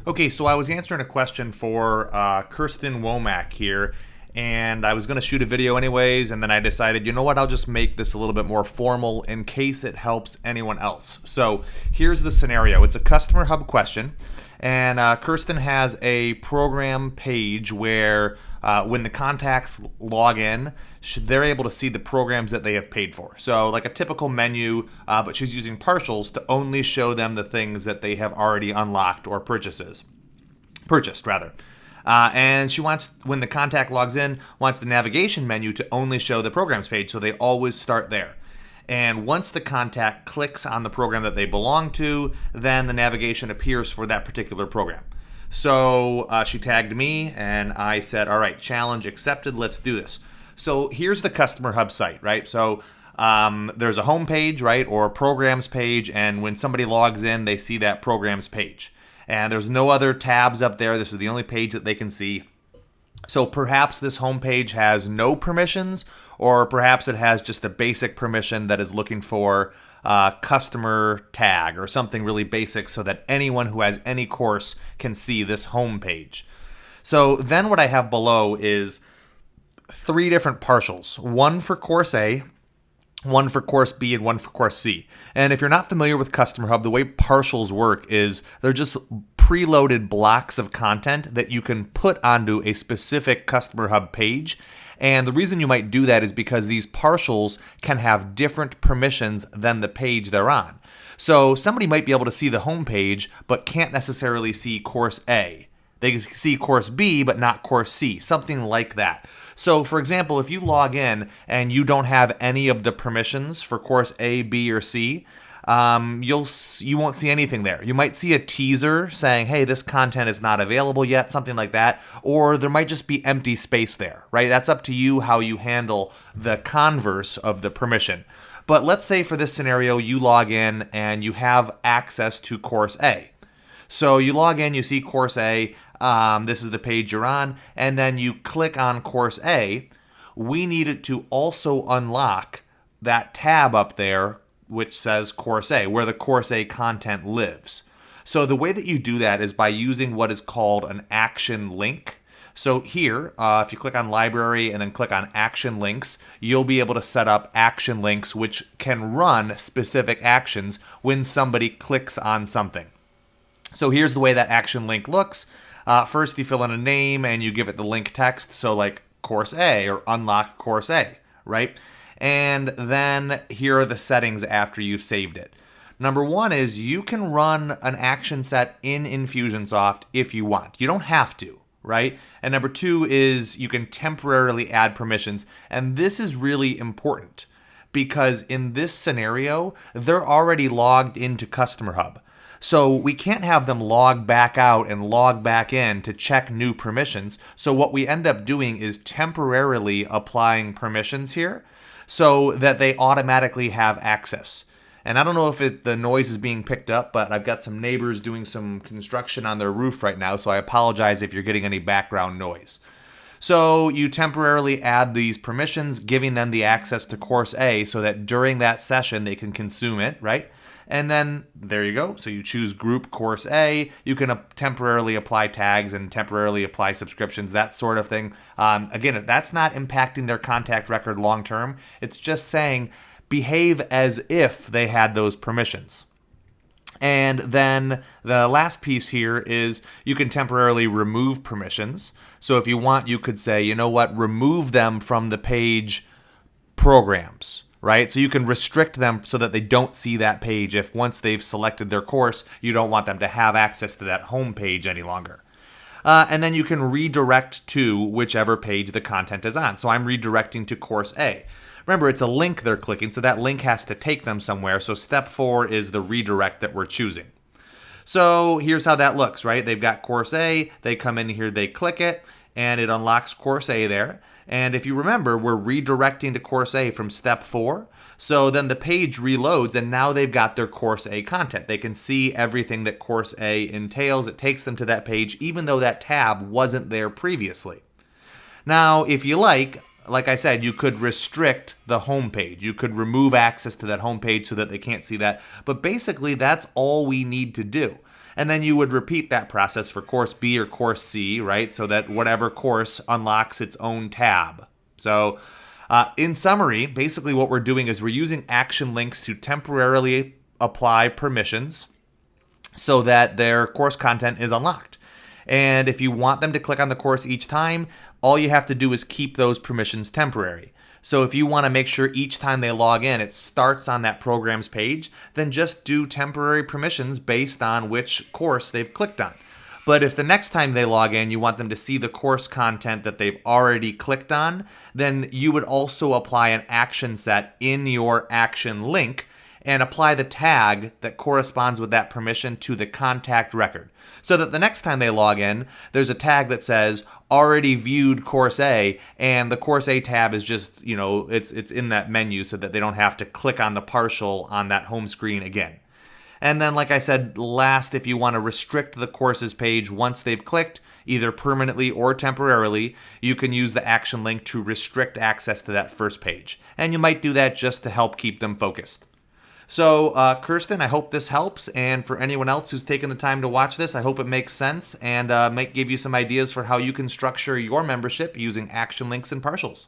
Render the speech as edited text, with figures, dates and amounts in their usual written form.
Okay, so I was answering a question for Kirsten Womack here, and I was going to shoot a video anyways, and then I decided, you know what, I'll just make this a little bit more formal in case it helps anyone else. So here's the scenario. It's a Customerhub question, and Kirsten has a program page where when the contacts log in, they're able to see the programs that they have paid for. So like a typical menu, but she's using partials to only show them the things that they have already unlocked or purchased rather. And she wants, when the contact logs in, wants the navigation menu to only show the programs page, so they always start there. And once the contact clicks on the program that they belong to, then the navigation appears for that particular program. So she tagged me, and I said, all right, challenge accepted, let's do this. So here's the Customerhub site, right? So there's a home page, right, or a programs page, and when somebody logs in, they see that programs page. And there's no other tabs up there. This is the only page that they can see. So perhaps this home page has no permissions, or perhaps it has just a basic permission that is looking for customer tag or something really basic so that anyone who has any course can see this home page. So then what I have below is 3 different partials, one for course A, one for course B, and one for course C. And if you're not familiar with Customerhub, the way partials work is they're just preloaded blocks of content that you can put onto a specific Customerhub page. And the reason you might do that is because these partials can have different permissions than the page they're on. So somebody might be able to see the home page, but can't necessarily see course A. They can see course B, but not course C, something like that. So, for example, if you log in and you don't have any of the permissions for course A, B, or C, you won't see anything there. You might see a teaser saying, hey, this content is not available yet, something like that, or there might just be empty space there, right? That's up to you how you handle the converse of the permission. But let's say for this scenario, you log in and you have access to course A. So you log in, you see course A, this is the page you're on, and then you click on course A. We need it to also unlock that tab up there which says course A, where the course A content lives. So the way that you do that is by using what is called an action link. So here, if you click on library and then click on action links, you'll be able to set up action links which can run specific actions when somebody clicks on something. So here's the way that action link looks. First, you fill in a name and you give it the link text. So like course A or unlock course A, right? And then here are the settings after you've saved it. Number 1 is you can run an action set in Infusionsoft if you want. You don't have to, right? And number 2 is you can temporarily add permissions. And this is really important because in this scenario, they're already logged into Customerhub. So we can't have them log back out and log back in to check new permissions. So what we end up doing is temporarily applying permissions here so that they automatically have access. And I don't know if the noise is being picked up, but I've got some neighbors doing some construction on their roof right now, so I apologize if you're getting any background noise. So you temporarily add these permissions, giving them the access to course A so that during that session they can consume it, right? And then there you go. So you choose group course A. You can temporarily apply tags and temporarily apply subscriptions, that sort of thing. Again, that's not impacting their contact record long term. It's just saying behave as if they had those permissions. And then the last piece here is you can temporarily remove permissions. So if you want, you could say, you know what, remove them from the page programs. Right? So you can restrict them so that they don't see that page if once they've selected their course, you don't want them to have access to that home page any longer. And then you can redirect to whichever page the content is on. So I'm redirecting to course A. Remember, it's a link they're clicking, so that link has to take them somewhere. So step 4 is the redirect that we're choosing. So here's how that looks, right? They've got course A, they come in here, they click it, and it unlocks course A there. And if you remember, we're redirecting to course A from step 4. So then the page reloads, and now they've got their course A content. They can see everything that course A entails. It takes them to that page, even though that tab wasn't there previously. Now, if you like I said, you could restrict the home page. You could remove access to that home page so that they can't see that. But basically, that's all we need to do. And then you would repeat that process for course B or course C, right? So that whatever course unlocks its own tab. So in summary, basically what we're doing is we're using action links to temporarily apply permissions so that their course content is unlocked. And if you want them to click on the course each time, all you have to do is keep those permissions temporary. So if you want to make sure each time they log in, it starts on that program's page, then just do temporary permissions based on which course they've clicked on. But if the next time they log in, you want them to see the course content that they've already clicked on, then you would also apply an action set in your action link and apply the tag that corresponds with that permission to the contact record. So that the next time they log in, there's a tag that says already viewed course A, and the course A tab is just, it's in that menu so that they don't have to click on the partial on that home screen again. And then, like I said, last, if you want to restrict the courses page once they've clicked, either permanently or temporarily, you can use the action link to restrict access to that first page. And you might do that just to help keep them focused. So, Kirsten, I hope this helps. And for anyone else who's taken the time to watch this, I hope it makes sense and might give you some ideas for how you can structure your membership using action links and partials.